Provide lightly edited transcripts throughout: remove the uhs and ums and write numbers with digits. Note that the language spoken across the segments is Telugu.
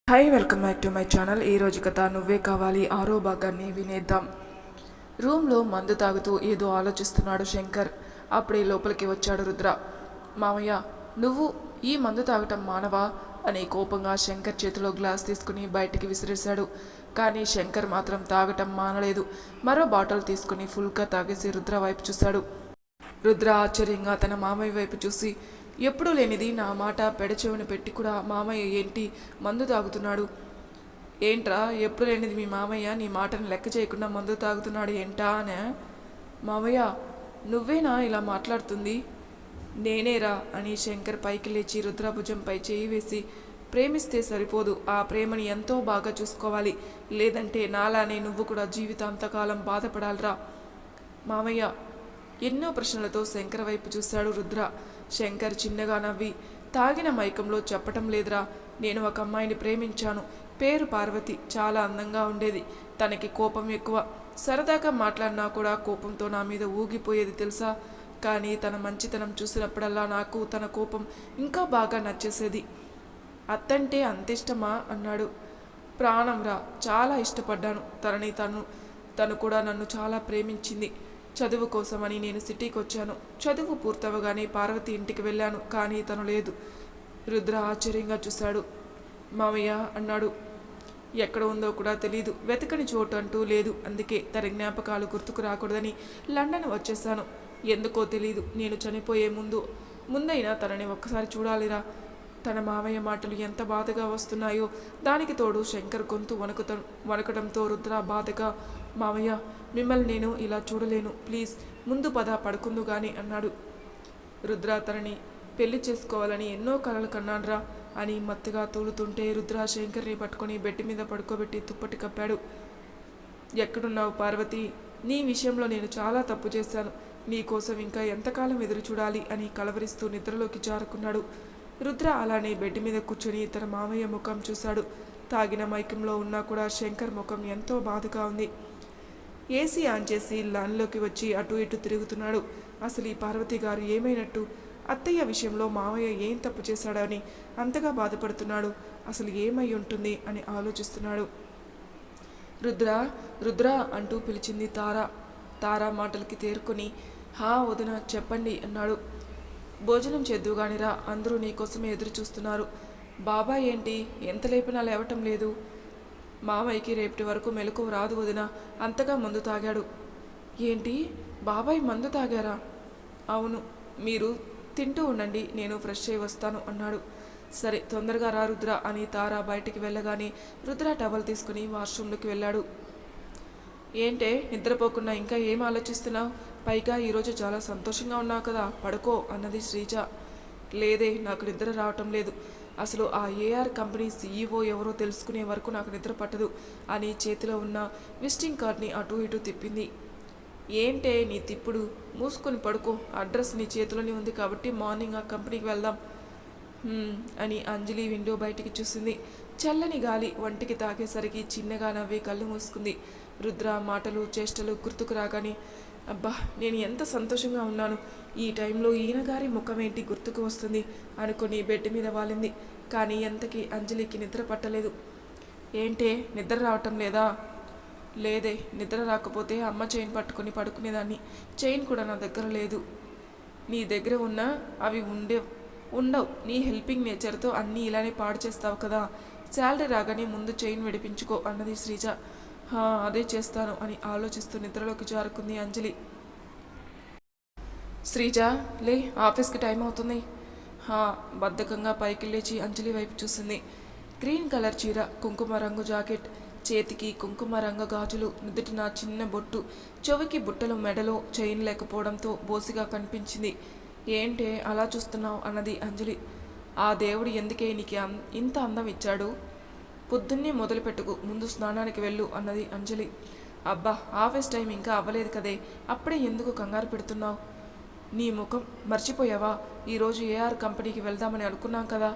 Hi welcome back to my channel. ఈరోజు కథ నువ్వే కావాలి 6వ భాగాన్ని వినేద్దాం. రూమ్లో మందు తాగుతూ ఏదో ఆలోచిస్తున్నాడు శంకర్. అప్పుడే లోపలికి వచ్చాడు రుద్ర. మామయ్య, నువ్వు ఈ మందు తాగటం మానవా అని కోపంగా శంకర్ చేతిలో గ్లాస్ తీసుకుని బయటికి విసిరేశాడు. కానీ శంకర్ మాత్రం తాగటం మానలేదు. మరో బాటిల్ తీసుకుని ఫుల్గా తాగేసి రుద్ర వైపు చూశాడు. రుద్ర ఆశ్చర్యంగా తన మామయ్య వైపు చూసి, ఎప్పుడూ లేనిది నా మాట పెడచెవిని పెట్టి కూడా మామయ్య ఏంటి మందు తాగుతున్నాడు? ఏంట్రా ఎప్పుడు లేనిది మీ మామయ్య నీ మాటను లెక్క చేయకుండా మందు తాగుతున్నాడు ఏంటా అనే? మామయ్య, నువ్వేనా ఇలా మాట్లాడుతుంది? నేనేరా అని శంకర్ పైకి లేచి రుద్ర భుజంపై చేయి వేసి, ప్రేమిస్తే సరిపోదు, ఆ ప్రేమని ఎంతో బాగా చూసుకోవాలి, లేదంటే నాలానే నువ్వు కూడా జీవితాంతకాలం బాధపడాలిరా. మామయ్య, ఎన్నో ప్రశ్నలతో శంకర్ వైపు చూశాడు రుద్ర. శంకర్ చిన్నగా నవ్వి, తాగిన మైకంలో చెప్పటం లేదురా, నేను ఒక అమ్మాయిని ప్రేమించాను. పేరు పార్వతి, చాలా అందంగా ఉండేది. తనకి కోపం ఎక్కువ. సరదాగా మాట్లాడినా కూడా కోపంతో నా మీద ఊగిపోయేది తెలుసా. కానీ తన మంచితనం చూసినప్పుడల్లా నాకు తన కోపం ఇంకా బాగా నచ్చేసేది. అత్తంటే అంతిష్టమా అన్నాడు. ప్రాణంరా, చాలా ఇష్టపడ్డాను తనని. తను కూడా నన్ను చాలా ప్రేమించింది. చదువు కోసమని నేను సిటీకి వచ్చాను. చదువు పూర్తవగానే పార్వతి ఇంటికి వెళ్ళాను, కానీ తను లేదు. రుద్ర ఆశ్చర్యంగా చూశాడు. మామయ్య అన్నాడు. ఎక్కడ ఉందో కూడా తెలీదు, వెతకని చోటు అంటూ లేదు. అందుకే తన జ్ఞాపకాలు గుర్తుకు రాకూడదని లండన్ వచ్చేసాను. ఎందుకో తెలీదు, నేను చనిపోయే ముందైనా తనని ఒక్కసారి చూడాలిరా. తన మామయ్య మాటలు ఎంత బాధగా వస్తున్నాయో దానికి తోడు శంకర్ గొంతు వణకడంతో రుద్ర బాధగా, మామయ్య, మిమ్మల్ని నేను ఇలా చూడలేను, ప్లీజ్ ముందు పద పడుకుందు గాని అన్నాడు. రుద్ర తనని పెళ్లి చేసుకోవాలని ఎన్నో కలలు కన్నాన్రా అని మత్తుగా తూలుతుంటే రుద్ర శంకర్ని పట్టుకొని బెడ్ మీద పడుకోబెట్టి తుప్పటి కప్పాడు. ఎక్కడున్నావు పార్వతి? నీ విషయంలో నేను చాలా తప్పు చేశాను. నీ కోసం ఇంకా ఎంతకాలం ఎదురు చూడాలి అని కలవరిస్తూ నిద్రలోకి జారుకున్నాడు. రుద్ర అలానే బెడ్ మీద కూర్చొని తన మామయ్య ముఖం చూశాడు. తాగిన మైకంలో ఉన్నా కూడా శంకర్ ముఖం ఎంతో బాధగా ఉంది. ఏసీ ఆన్ చేసి లాన్లోకి వచ్చి అటు ఇటు తిరుగుతున్నాడు. అసలు ఈ పార్వతి గారు ఏమైనట్టు? అత్తయ్య విషయంలో మామయ్య ఏం తప్పు చేశాడని అంతగా బాధపడుతున్నాడు? అసలు ఏమై ఉంటుంది అని ఆలోచిస్తున్నాడు. రుద్ర, రుద్ర అంటూ పిలిచింది తార. తార మాటలకి తేరుకొని, హా వదిన చెప్పండి అన్నాడు. భోజనం చేద్దుగానిరా, అందరూ నీకోసమే ఎదురు చూస్తున్నారు. బాబాయ్ ఏంటి ఎంత లేపినా లేవటం లేదు? మామయ్యకి రేపటి వరకు మెలకువ రాదు వదిన, అంతగా మందు తాగాడు. ఏంటి, బాబాయ్ మందు తాగారా? అవును, మీరు తింటూ ఉండండి, నేను ఫ్రెష్ అయి వస్తాను అన్నాడు. సరే తొందరగా రా రుద్ర అని తార బయటికి వెళ్ళగానే రుద్ర టవల్ తీసుకుని వాష్రూమ్లోకి వెళ్ళాడు. ఏంటే నిద్రపోకుండా ఇంకా ఏం ఆలోచిస్తున్నావు? పైగా ఈరోజు చాలా సంతోషంగా ఉన్నావు కదా, పడుకో అన్నది శ్రీజ. లేదే, నాకు నిద్ర రావటం లేదు. అసలు ఆ ఏఆర్ కంపెనీ సీఈఓ ఎవరో తెలుసుకునే వరకు నాకు నిద్ర పట్టదు అని చేతిలో ఉన్న విజిటింగ్ కార్డ్ని అటు ఇటు తిప్పింది. ఏంటే నీ తిప్పుడు? మూసుకొని పడుకో, అడ్రస్ నీ చేతిలోనే ఉంది కాబట్టి మార్నింగ్ ఆ కంపెనీకి వెళ్దాం అని అంజలి విండో బయటికి చూసింది. చల్లని గాలి ఒంటికి తాకేసరికి చిన్నగా నవ్వి కళ్ళు మూసుకుంది. రుద్ర మాటలు చేష్టలు గుర్తుకు రాగానే, అబ్బా నేను ఎంత సంతోషంగా ఉన్నాను, ఈ టైంలో ఈయన గారి ముఖం ఏంటి గుర్తుకు వస్తుంది అనుకుని బెడ్ మీద వాలింది. కానీ ఎంతకి అంజలికి నిద్ర పట్టలేదు. ఏంటే నిద్ర రావటం లేదా? లేదే, నిద్ర రాకపోతే అమ్మ చైన్ పట్టుకొని పడుకునేదాన్ని. చైన్ కూడా నా దగ్గర లేదు. నీ దగ్గర ఉన్నా అవి ఉండవు. నీ హెల్పింగ్ నేచర్తో అన్నీ ఇలానే పాడు చేస్తావు కదా. శాలరీ రాగానే ముందు చైన్ విడిపించుకో అన్నది శ్రీజ. అదే చేస్తాను అని ఆలోచిస్తూ నిద్రలోకి జారుకుంది అంజలి. శ్రీజ లే, ఆఫీస్కి టైం అవుతుంది. బద్ధకంగా పైకి లేచి అంజలి వైపు చూసింది. గ్రీన్ కలర్ చీర, కుంకుమ రంగు జాకెట్, చేతికి కుంకుమ రంగు గాజులు, నుదుటిన చిన్న బొట్టు, చెవికి బుట్టలు, మెడలో చైన్ లేకపోవడంతో బోసిగా కనిపించింది. ఏంటే అలా చూస్తున్నావు అన్నది అంజలి. ఆ దేవుడు ఎందుకే నీకు ఇంత అందం ఇచ్చాడు? పొద్దున్నే మొదలుపెట్టుకు, ముందు స్నానానికి వెళ్ళు అన్నది అంజలి. అబ్బా ఆఫీస్ టైం ఇంకా అవ్వలేదు కదే, అప్పుడే ఎందుకు కంగారు పెడుతున్నావు? నీ ముఖం మర్చిపోయావా? ఈరోజు ఏఆర్ కంపెనీకి వెళ్దామని అనుకున్నాం కదా.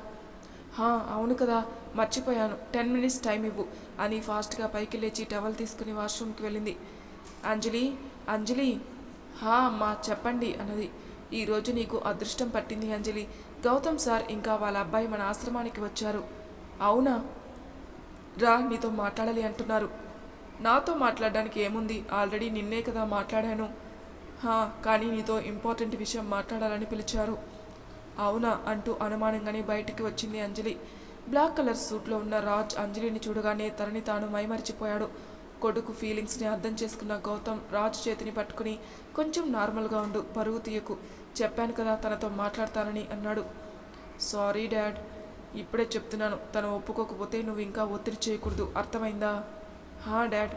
అవును కదా, మర్చిపోయాను, 10 minutes టైం ఇవ్వు అని ఫాస్ట్గా పైకి లేచి టవల్ తీసుకుని వాష్రూమ్కి వెళ్ళింది. అంజలి, అంజలి. అమ్మా చెప్పండి అన్నది. ఈరోజు నీకు అదృష్టం పట్టింది అంజలి. గౌతమ్ సార్ ఇంకా వాళ్ళ అబ్బాయి మన ఆశ్రమానికి వచ్చారు. అవునా? రా, నీతో మాట్లాడాలి అంటున్నారు. నాతో మాట్లాడడానికి ఏముంది, ఆల్రెడీ నిన్నే కదా మాట్లాడాను. కానీ నీతో ఇంపార్టెంట్ విషయం మాట్లాడాలని పిలిచారు. అవునా అంటూ అనుమానంగానే బయటికి వచ్చింది అంజలి. బ్లాక్ కలర్ సూట్లో ఉన్న రాజ్ అంజలిని చూడగానే తనని తాను మైమరిచిపోయాడు. కొడుకు ఫీలింగ్స్ని అర్థం చేసుకున్న గౌతమ్ రాజ్ చేతిని పట్టుకుని, కొంచెం నార్మల్గా ఉండు, పరుగు తీయకు, చెప్పాను కదా తనతో మాట్లాడతానని అన్నాడు. సారీ డాడ్, ఇప్పుడే చెప్తున్నాను, తను ఒప్పుకోకపోతే నువ్వు ఇంకా ఒత్తిడి చేయకూడదు, అర్థమైందా? డాడ్.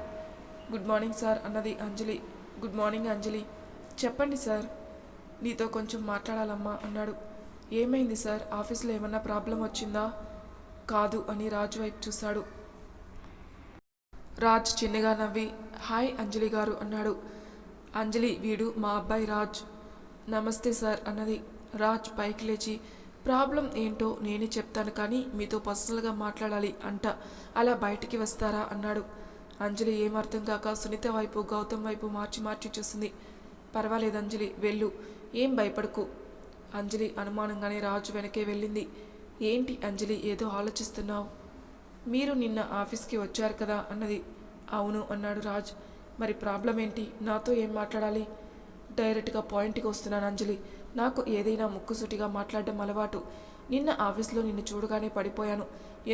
గుడ్ మార్నింగ్ సార్ అన్నది అంజలి. గుడ్ మార్నింగ్ అంజలి. చెప్పండి సార్, నీతో కొంచెం మాట్లాడాలమ్మా అన్నాడు. ఏమైంది సార్, ఆఫీస్లో ఏమన్నా ప్రాబ్లం వచ్చిందా? కాదు అని రాజు వైపు చూశాడు. రాజ్ చిన్నగా నవ్వి హాయ్ అంజలి గారు అన్నాడు. అంజలి, వీడు మా అబ్బాయి రాజ్. నమస్తే సార్ అన్నది. రాజ్ పైకి లేచి ప్రాబ్లం ఏంటో నేనే చెప్తాను, కానీ మీతో పర్సనల్గా మాట్లాడాలి అంట, అలా బయటికి వస్తారా అన్నాడు. అంజలి ఏమర్థం కాక సునీత వైపు గౌతమ్ వైపు మార్చి మార్చి చూసింది. పర్వాలేదు అంజలి, వెళ్ళు, ఏం భయపడకు. అంజలి అనుమానంగానే రాజు వెనకే వెళ్ళింది. ఏంటి అంజలి, ఏదో ఆలోచిస్తున్నావు? మీరు నిన్న ఆఫీస్కి వచ్చారు కదా అన్నది. అవును అన్నాడు రాజ్. మరి ప్రాబ్లం ఏంటి, నాతో ఏం మాట్లాడాలి? డైరెక్ట్గా పాయింట్కి వస్తున్నాను అంజలి. నాకు ఏదైనా ముక్కుసూటిగా మాట్లాడడం అలవాటు. నిన్న ఆఫీస్లో నిన్ను చూడగానే పడిపోయాను,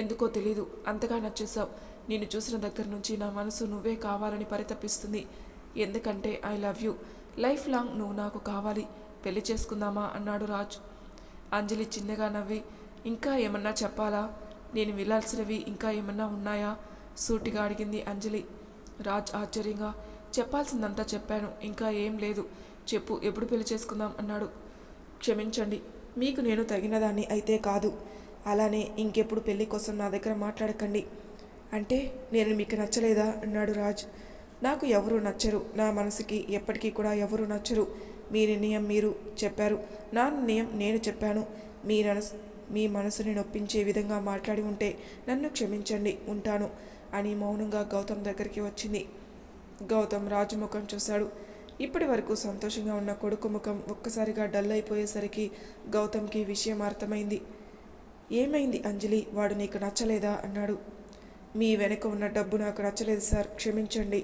ఎందుకో తెలీదు, అంతగా నచ్చేసావు. నిన్ను చూసిన దగ్గర నుంచి నా మనసు నువ్వే కావాలని పరితపిస్తుంది. ఎందుకంటే I love you, life long నువ్వు నాకు కావాలి, పెళ్లి చేసుకుందామా అన్నాడు రాజ్. అంజలి చిన్నగా నవ్వి ఇంకా ఏమన్నా చెప్పాలా, నేను వెళ్ళాల్సినవి ఇంకా ఏమన్నా ఉన్నాయా సూటిగా అడిగింది అంజలి. రాజ్ ఆశ్చర్యంగా చెప్పాల్సిందంతా చెప్పాను, ఇంకా ఏం లేదు, చెప్పు, ఎప్పుడు పెళ్లి చేసుకుందాం అన్నాడు. క్షమించండి, మీకు నేను తగినదాన్ని అయితే కాదు, అలానే ఇంకెప్పుడు పెళ్లి కోసం నా దగ్గర మాట్లాడకండి. అంటే నేను మీకు నచ్చలేదా అన్నాడు రాజ్. నాకు ఎవరు నచ్చరు, నా మనసుకి ఎప్పటికీ కూడా ఎవరు నచ్చరు. మీ నిర్ణయం మీరు చెప్పారు, నా నిర్ణయం నేను చెప్పాను. మీ మనసుని నొప్పించే విధంగా మాట్లాడి ఉంటే నన్ను క్షమించండి, ఉంటాను అని మౌనంగా గౌతమ్ దగ్గరికి వచ్చింది. గౌతమ్ రాజు ముఖం చూశాడు. ఇప్పటి వరకు సంతోషంగా ఉన్న కొడుకు ముఖం ఒక్కసారిగా డల్ అయిపోయేసరికి గౌతమ్కి విషయం అర్థమైంది. ఏమైంది అంజలి, వాడు నీకు నచ్చలేదా అన్నాడు. మీ వెనక ఉన్న డబ్బు నాకు నచ్చలేదు సార్, క్షమించండి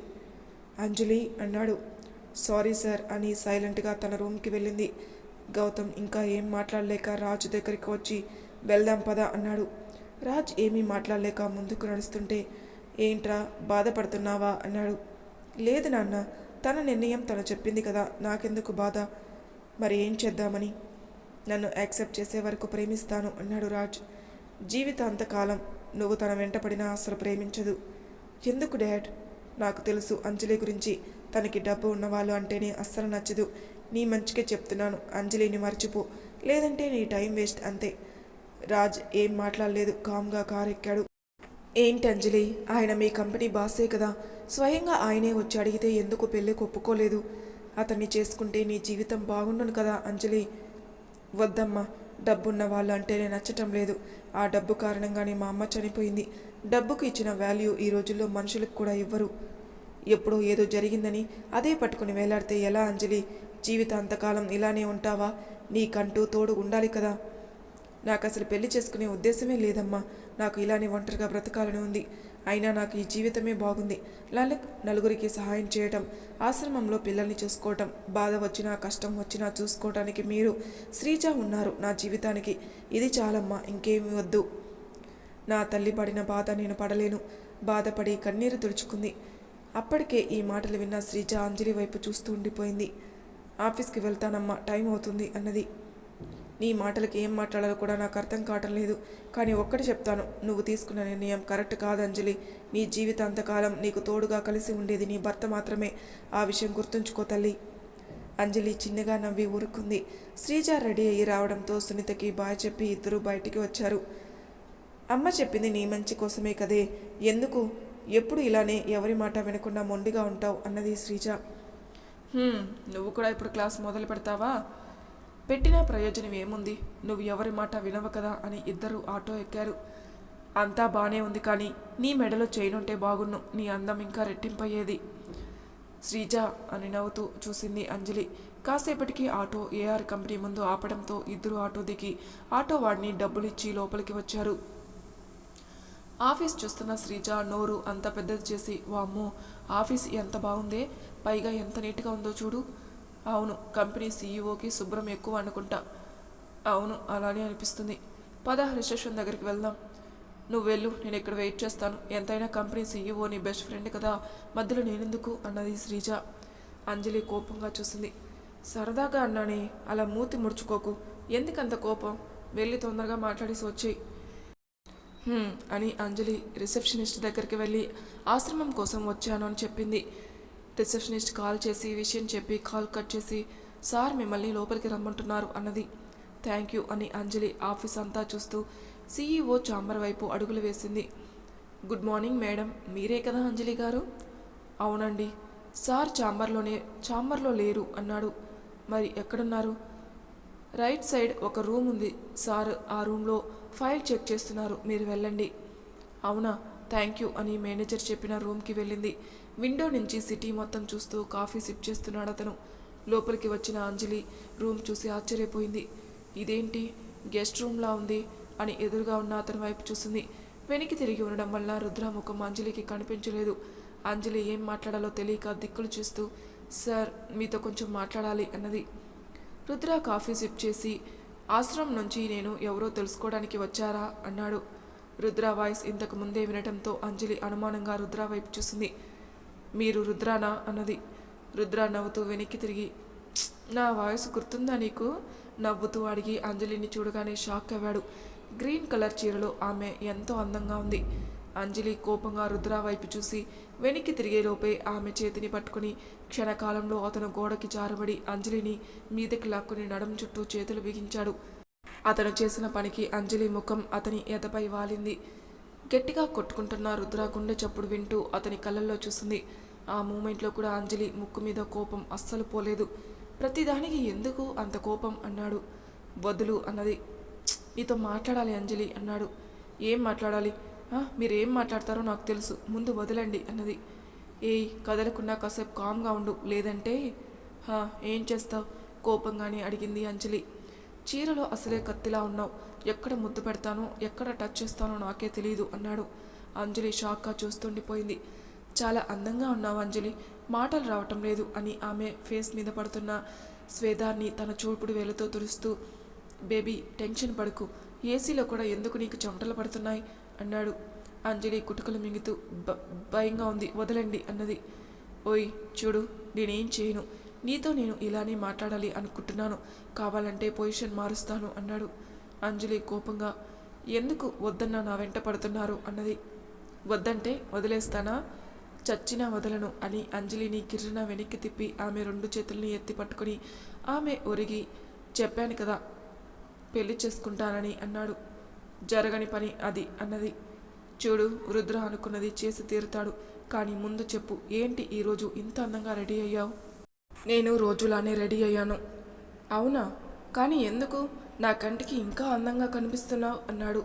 అంజలి అన్నాడు. సారీ సార్ అని సైలెంట్గా తన రూమ్కి వెళ్ళింది. గౌతమ్ ఇంకా ఏం మాట్లాడలేక రాజు దగ్గరికి వచ్చి వెళ్దాం పదా అన్నాడు. రాజ్ ఏమీ మాట్లాడలేక ముందుకు నడుస్తుంటే ఏంట్రా బాధపడుతున్నావా అన్నాడు. లేదు నాన్న, తన నిర్ణయం తను చెప్పింది కదా, నాకెందుకు బాధ, మరి ఏం చేద్దామని. నన్ను యాక్సెప్ట్ చేసే వరకు ప్రేమిస్తాను అన్నాడు రాజ్. జీవితాంతకాలం నువ్వు తన వెంటపడినా అసలు ప్రేమించదు. ఎందుకు డాడ్? నాకు తెలుసు అంజలి గురించి, తనకి డబ్బు ఉన్నవాళ్ళు అంటేనే అస్సలు నచ్చదు. నీ మంచిగా చెప్తున్నాను, అంజలిని మర్చిపో, లేదంటే నీ టైం వేస్ట్ అంతే. రాజ్ ఏం మాట్లాడలేదు, కామ్గా కారు ఎక్కాడు. ఏంటి అంజలి, ఆయన మీ కంపెనీ బాసే కదా, స్వయంగా ఆయనే వచ్చి అడిగితే ఎందుకు పెళ్ళికి ఒప్పుకోలేదు? అతన్ని చేసుకుంటే నీ జీవితం బాగుండును కదా అంజలి. వద్దమ్మా, డబ్బున్న వాళ్ళు అంటేనే నచ్చటం లేదు. ఆ డబ్బు కారణంగానే మా అమ్మ చనిపోయింది. డబ్బుకు ఇచ్చిన వాల్యూ ఈ రోజుల్లో మనుషులకు కూడా ఇవ్వరు. ఎప్పుడో ఏదో జరిగిందని అదే పట్టుకుని వేలాడితే ఎలా అంజలి? జీవితాంతకాలం ఇలానే ఉంటావా? నీకంటూ తోడు ఉండాలి కదా. నాకు అసలు పెళ్లి చేసుకునే ఉద్దేశమే లేదమ్మా, నాకు ఇలానే ఒంటరిగా బ్రతకాలని ఉంది. అయినా నాకు ఈ జీవితమే బాగుంది. నలుగురికి సహాయం చేయటం, ఆశ్రమంలో పిల్లల్ని చూసుకోవటం, బాధ వచ్చినా కష్టం వచ్చినా చూసుకోవటానికి మీరు, శ్రీజ ఉన్నారు నా జీవితానికి. ఇది చాలమ్మా, ఇంకేమీ వద్దు. నా తల్లి పడిన బాధ నేను పడలేను. బాధపడి కన్నీరు తుడుచుకుంది. అప్పటికే ఈ మాటలు విన్న శ్రీజ అంజలి వైపు చూస్తూ ఉండిపోయింది. ఆఫీస్కి వెళ్తానమ్మా, టైం అవుతుంది అన్నది. నీ మాటలకి ఏం మాట్లాడాలో కూడా నాకు అర్థం కావటం లేదు. కానీ ఒక్కటి చెప్తాను, నువ్వు తీసుకున్న నిర్ణయం కరెక్ట్ కాదు అంజలి. నీ జీవితాంతకాలం నీకు తోడుగా కలిసి ఉండేది నీ భర్త మాత్రమే. ఆ విషయం గుర్తుంచుకో తల్లి. అంజలి చిన్నగా నవ్వి ఊరుకుంది. శ్రీజ రెడీ అయ్యి రావడంతో సునీతకి బాయ్ చెప్పి ఇద్దరు బయటికి వచ్చారు. అమ్మ చెప్పింది నీ మంచి కోసమే కదే, ఎందుకు ఎప్పుడు ఇలానే ఎవరి మాట వినకుండా మొండిగా ఉంటావు అన్నది శ్రీజ. నువ్వు కూడా ఇప్పుడు క్లాస్ మొదలు పెడతావా? పెట్టిన ప్రయోజనం ఏముంది, నువ్వు ఎవరి మాట వినవు కదా అని ఇద్దరు ఆటో ఎక్కారు. అంతా బానే ఉంది, కానీ నీ మెడలో చైనుంటే బాగున్ను, నీ అందం ఇంకా రెట్టింపయ్యేది శ్రీజ అని నవ్వుతూ చూసింది అంజలి. కాసేపటికి ఆటో ఏఆర్ కంపెనీ ముందు ఆపడంతో ఇద్దరు ఆటో దిగి ఆటో వాడిని డబ్బులిచ్చి లోపలికి వచ్చారు. ఆఫీస్ చూస్తున్న శ్రీజ నోరు అంత పెద్దది చేసి, వామ్మో, ఆఫీస్ ఎంత బాగుందే, పైగా ఎంత నీట్గా ఉందో చూడు. అవును, కంపెనీ సీఈఓకి శుభ్రం ఎక్కువ అనుకుంటా. అవును, అలానే అనిపిస్తుంది. పద, రిసెప్షన్ దగ్గరికి వెళ్దాం. నువ్వు వెళ్ళు, నేను ఇక్కడ వెయిట్ చేస్తాను. ఎంతైనా కంపెనీ సీఈఓ నీ బెస్ట్ ఫ్రెండ్ కదా, మధ్యలో నేనెందుకు అన్నది శ్రీజ. అంజలి కోపంగా చూసింది. సరదాగా అన్నానే, అలా మూతి ముడుచుకోకు. ఎందుకంత కోపం? వెళ్ళి తొందరగా మాట్లాడేసి వచ్చేయి అని అంజలి రిసెప్షనిస్ట్ దగ్గరికి వెళ్ళి ఆశ్రమం కోసం వచ్చాను అని చెప్పింది. రిసెప్షనిస్ట్ కాల్ చేసి విషయం చెప్పి కాల్ కట్ చేసి, సార్ మిమ్మల్ని లోపలికి రమ్మంటున్నారు అన్నది. థ్యాంక్ యూ అని అంజలి ఆఫీస్ అంతా చూస్తూ సీఈఓ ఛాంబర్ వైపు అడుగులు వేసింది. గుడ్ మార్నింగ్ మేడం, మీరే కదా అంజలి గారు? అవునండి. సార్ ఛాంబర్లో లేరు అన్నాడు. మరి ఎక్కడున్నారు? రైట్ సైడ్ ఒక రూమ్ ఉంది సార్, ఆ రూమ్లో ఫైల్ చెక్ చేస్తున్నారు, మీరు వెళ్ళండి. అవునా, థ్యాంక్ యూ అని మేనేజర్ చెప్పిన రూమ్కి వెళ్ళింది. విండో నుంచి సిటీ మొత్తం చూస్తూ కాఫీ సిప్ చేస్తున్నాడు అతను. లోపలికి వచ్చిన అంజలి రూమ్ చూసి ఆశ్చర్యపోయింది. ఇదేంటి, గెస్ట్ రూమ్లా ఉంది అని ఎదురుగా ఉన్న అతని వైపు చూసింది. వెనక్కి తిరిగి ఉండడం వల్ల రుద్ర ముఖం అంజలికి కనిపించలేదు. అంజలి ఏం మాట్లాడాలో తెలియక దిక్కులు చూస్తూ, సార్ మీతో కొంచెం మాట్లాడాలి అన్నది. రుద్ర కాఫీ సిప్ చేసి, ఆశ్రమం నుంచి నేను ఎవరో తెలుసుకోవడానికి వచ్చారా అన్నాడు. రుద్ర వాయిస్ ఇంతకు ముందే వినటంతో అంజలి అనుమానంగా రుద్ర వైపు చూసింది. మీరు రుద్రానా అన్నది. రుద్ర నవ్వుతూ వెనక్కి తిరిగి, నా వాయిస్ గుర్తుందా నీకు? నవ్వుతూ అడిగి అంజలిని చూడగానే షాక్ అయ్యాడు. గ్రీన్ కలర్ చీరలో ఆమె ఎంతో అందంగా ఉంది. అంజలి కోపంగా రుద్ర వైపు చూసి వెనక్కి తిరిగేలోపే ఆమె చేతిని పట్టుకుని క్షణకాలంలో అతను గోడకి జారబడి అంజలిని మీదకి లాక్కుని నడుం చుట్టూ చేతులు బిగించాడు. అతను చేసిన పనికి అంజలి ముఖం అతని ఎదపై వాలింది. గట్టిగా కొట్టుకుంటున్న రుద్ర గుండె చప్పుడు వింటూ అతని కళ్ళల్లో చూసింది. ఆ మూమెంట్లో కూడా అంజలి ముక్కు మీద కోపం అస్సలు పోలేదు. ప్రతిదానికి ఎందుకు అంత కోపం అన్నాడు. వదులు అన్నది. నీతో మాట్లాడాలి అంజలి అన్నాడు. ఏం మాట్లాడాలి? మీరేం మాట్లాడతారో నాకు తెలుసు, ముందు వదలండి అన్నది. ఏయ్, కదలకుండా కాసేపు కామ్గా ఉండు, లేదంటే ఏం చేస్తావు కోపంగానే అడిగింది అంజలి. చీరలో అసలే కత్తిలా ఉన్నావు, ఎక్కడ ముద్దు పెడతానో ఎక్కడ టచ్ చేస్తానో నాకే తెలియదు అన్నాడు. అంజలి షాక్గా చూస్తుండిపోయింది. చాలా అందంగా ఉన్నావు అంజలి, మాటలు రావటం లేదు అని ఆమె ఫేస్ మీద పడుతున్న స్వేదాన్ని తన చూపుడు వేలతో తుడుస్తూ, బేబీ టెన్షన్ పడుకు, ఏసీలో కూడా ఎందుకు నీకు చెమటలు పడుతున్నాయి అన్నాడు. అంజలి కుటుకలు మింగుతూ, భయంగా ఉంది, వదలండి అన్నది. ఓయ్ చూడు, నేనేం చేయను, నీతో నేను ఇలానే మాట్లాడాలి అనుకుంటున్నాను, కావాలంటే పొజిషన్ మారుస్తాను అన్నాడు. అంజలి కోపంగా, ఎందుకు వద్దన్నా నా వెంట పడుతున్నారు అన్నది. వద్దంటే వదిలేస్తానా? చచ్చినా వదలను అని అంజలిని గిర్రన వెనక్కి తిప్పి ఆమె రెండు చేతుల్ని ఎత్తి పట్టుకుని ఆమె ఒరిగి, చెప్పాను కదా పెళ్లి చేసుకుంటానని అన్నాడు. జరగని పని అది అన్నది. చూడు, రుద్ర అనుకున్నది చేసి తీరుతాడు, కానీ ముందు చెప్పు, ఏంటి ఈరోజు ఇంత అందంగా రెడీ అయ్యావు? నేను రోజులానే రెడీ అయ్యాను. అవునా, కానీ ఎందుకు నా కంటికి ఇంకా అందంగా కనిపిస్తున్నావు అన్నాడు.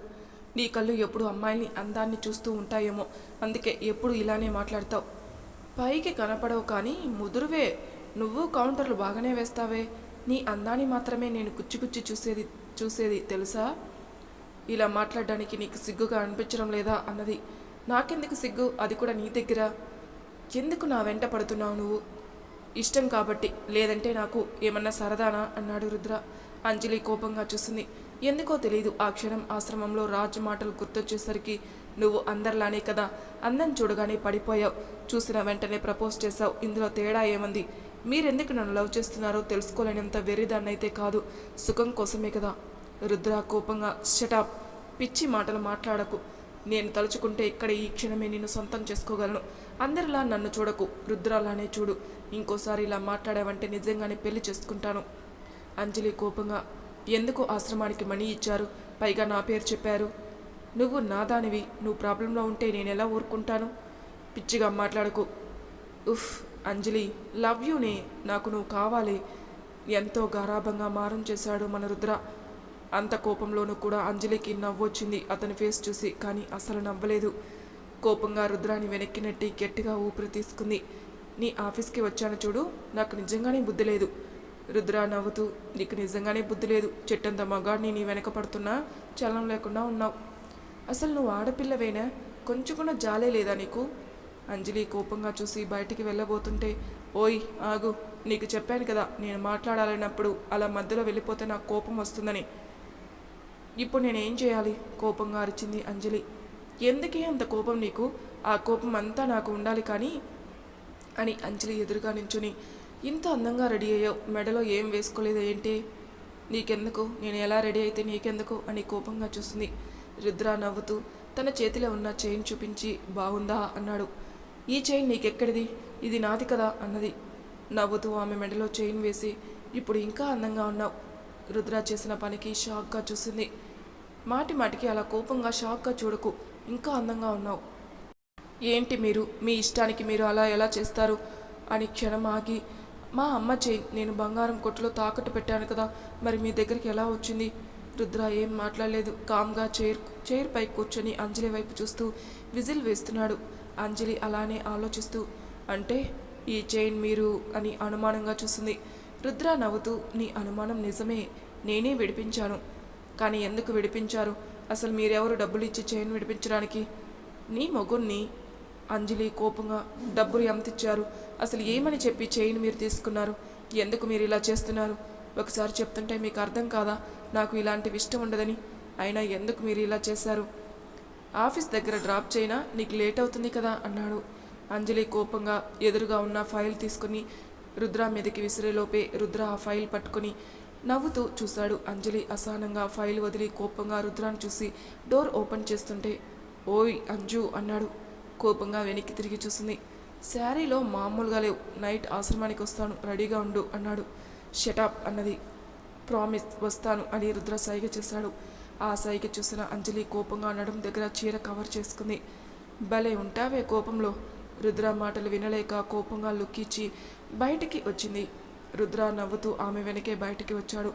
నీ కళ్ళు ఎప్పుడు అమ్మాయిని అందాన్ని చూస్తూ ఉంటాయేమో, అందుకే ఎప్పుడు ఇలానే మాట్లాడతావు. పైకి కనపడవు కానీ ముదురువే, నువ్వు కౌంటర్లు బాగానే వేస్తావే, నీ అందాన్ని మాత్రమే నేను కుచ్చి చూసేది తెలుసా? ఇలా మాట్లాడడానికి నీకు సిగ్గుగా అనిపించడం లేదా అన్నది. నాకెందుకు సిగ్గు, అది కూడా నీ దగ్గర? ఎందుకు నా వెంట పడుతున్నావు నువ్వు? ఇష్టం కాబట్టి, లేదంటే నాకు ఏమన్నా సరదానా అన్నాడు రుద్ర. అంజలి కోపంగా చూసింది. ఎందుకో తెలీదు, ఆ క్షణం ఆశ్రమంలో రాజు మాటలు గుర్తొచ్చేసరికి నువ్వు అందరిలానే కదా, అందం చూడగానే పడిపోయావు, చూసిన వెంటనే ప్రపోజ్ చేశావు, ఇందులో తేడా ఏమంది? మీరెందుకు నన్ను లవ్ చేస్తున్నారో తెలుసుకోలేనంత వెర్రిదాన్నైతే కాదు, సుఖం కోసమే కదా. రుద్ర కోపంగా, షటాప్, పిచ్చి మాటలు మాట్లాడకు, నేను తలుచుకుంటే ఇక్కడ ఈ క్షణమే నిన్ను సొంతం చేసుకోగలను, అందరిలా నన్ను చూడకు, రుద్రలానే చూడు, ఇంకోసారి ఇలా మాట్లాడావంటే నిజంగానే పెళ్లి చేసుకుంటాను. అంజలి కోపంగా, ఎందుకు ఆశ్రమానికి మనీ ఇచ్చారు, పైగా నా పేరు చెప్పారు? నువ్వు నాదానివి, నువ్వు ప్రాబ్లంలో ఉంటే నేను ఎలా ఊరుకుంటాను? పిచ్చిగా మాట్లాడకు. ఉఫ్ అంజలి, లవ్ యూనే, నాకు నువ్వు కావాలి. ఎంతో గారాభంగా మారం చేశాడు మన రుద్ర. అంత కోపంలోనూ కూడా అంజలికి నవ్వొచ్చింది అతని ఫేస్ చూసి, కానీ అసలు నవ్వలేదు. కోపంగా రుద్రాని వెనక్కి నెట్టి గట్టిగా ఊపిరి తీసుకుంది. నీ ఆఫీస్కి వచ్చాను చూడు, నాకు నిజంగానే బుద్ధి లేదు. రుద్ర నవ్వుతూ, నీకు నిజంగానే బుద్ధి లేదు, చెట్టంత మగాడిని నీ వెనక పడుతున్నా చలనం లేకుండా ఉన్నావు. అసలు నువ్వు ఆడపిల్లవేనా? కొంచెం కూడా జాలే లేదా నీకు? అంజలి కోపంగా చూసి బయటికి వెళ్ళబోతుంటే, ఓయ్ ఆగు, నీకు చెప్పాను కదా నేను మాట్లాడాలన్నప్పుడు అలా మధ్యలో వెళ్ళిపోతే నాకు కోపం వస్తుందని. ఇప్పుడు నేనేం చేయాలి? కోపంగా అరిచింది అంజలి. ఎందుకే అంత కోపం నీకు? ఆ కోపం అంతా నాకు ఉండాలి కానీ అని అంజలి ఎదురుగా నించుని, ఇంత అందంగా రెడీ అయ్యావు, మెడలో ఏం వేసుకోలేదు ఏంటి? నీకెందుకు? నేను ఎలా రెడీ అయితే నీకెందుకు అని కోపంగా చూస్తుంది. రుద్ర నవ్వుతూ తన చేతిలో ఉన్న చైన్ చూపించి, బాగుందా అన్నాడు. ఈ చైన్ నీకెక్కడిది? ఇది నాది కదా అన్నది. నవ్వుతూ ఆమె మెడలో చైన్ వేసి, ఇప్పుడు ఇంకా అందంగా ఉన్నావు. రుద్ర చేసిన పనికి షాక్గా చూసింది. మాటి మాటికి అలా కోపంగా షాక్గా చూడకు, ఇంకా అందంగా ఉన్నావు. ఏంటి మీరు, మీ ఇష్టానికి మీరు అలా ఎలా చేస్తారు అని క్షణం ఆగి, మా అమ్మ చైన్ నేను బంగారం కొట్టులో తాకట్టు పెట్టాను కదా, మరి మీ దగ్గరికి ఎలా వచ్చింది? రుద్ర ఏం మాట్లాడలేదు. కామ్గా చైర్ పై కూర్చొని అంజలి వైపు చూస్తూ విజిల్ వేస్తున్నాడు. అంజలి అలానే ఆలోచిస్తూ, అంటే ఈ చైన్ మీరు అని అనుమానంగా చూస్తుంది. రుద్ర నవ్వుతూ, నీ అనుమానం నిజమే, నేనే విడిపించాను. కానీ ఎందుకు విడిపించారు? అసలు మీరెవరు డబ్బులు ఇచ్చి చైన్ విడిపించడానికి? నీ మొగుణ్ణి. అంజలి కోపంగా, డబ్బులు ఎంత ఇచ్చారు? అసలు ఏమని చెప్పి చైన్ మీరు తీసుకున్నారు? ఎందుకు మీరు ఇలా చేస్తున్నారు? ఒకసారి చెప్తుంటే మీకు అర్థం కాదా నాకు ఇలాంటివి ఇష్టం ఉండదని? అయినా ఎందుకు మీరు ఇలా చేశారు? ఆఫీస్ దగ్గర డ్రాప్ చేయనా? నీకు లేట్ అవుతుంది కదా అన్నాడు. అంజలి కోపంగా ఎదురుగా ఉన్న ఫైల్ తీసుకుని రుద్ర మీదకి విసిరేలోపే రుద్ర ఆ ఫైల్ పట్టుకుని నవ్వుతూ చూశాడు. అంజలి అసహనంగా ఫైల్ వదిలి కోపంగా రుద్రాన్ని చూసి డోర్ ఓపెన్ చేస్తుంటే, ఓయ్ అంజు అన్నాడు. కోపంగా వెనక్కి తిరిగి చూసింది. శారీలో మామూలుగా లేవు, నైట్ ఆశ్రమానికి వస్తాను, రెడీగా ఉండు అన్నాడు. షటప్ అన్నది. ప్రామిస్ వస్తాను అని రుద్ర సైగ చేశాడు. ఆ సైగ చూసిన అంజలి కోపంగా నడుం దగ్గర చీర కవర్ చేసుకుంది. భలే ఉంటావే కోపంలో. రుద్ర మాటలు వినలేక కోపంగా లుక్కిచ్చి బయటికి వచ్చింది. రుద్ర నవ్వుతూ ఆమె వెనకే బయటికి వచ్చాడు.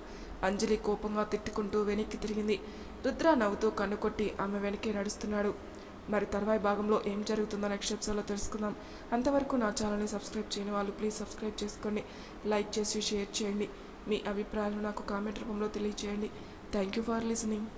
అంజలి కోపంగా తిట్టుకుంటూ వెనక్కి తిరిగింది. రుద్ర నవ్వుతూ కన్నుకొట్టి ఆమె వెనకే నడుస్తున్నాడు. మరి తర్వాయి భాగంలో ఏం జరుగుతుందో నెక్స్ట్ ఎపిసోడ్లో తెలుసుకుందాం. అంతవరకు నా ఛానల్ని సబ్స్క్రైబ్ చేయని వాళ్ళు ప్లీజ్ సబ్స్క్రైబ్ చేసుకోండి, లైక్ చేసి షేర్ చేయండి. మీ అభిప్రాయాలు నాకు కామెంట్ రూపంలో తెలియజేయండి. Thank you for listening.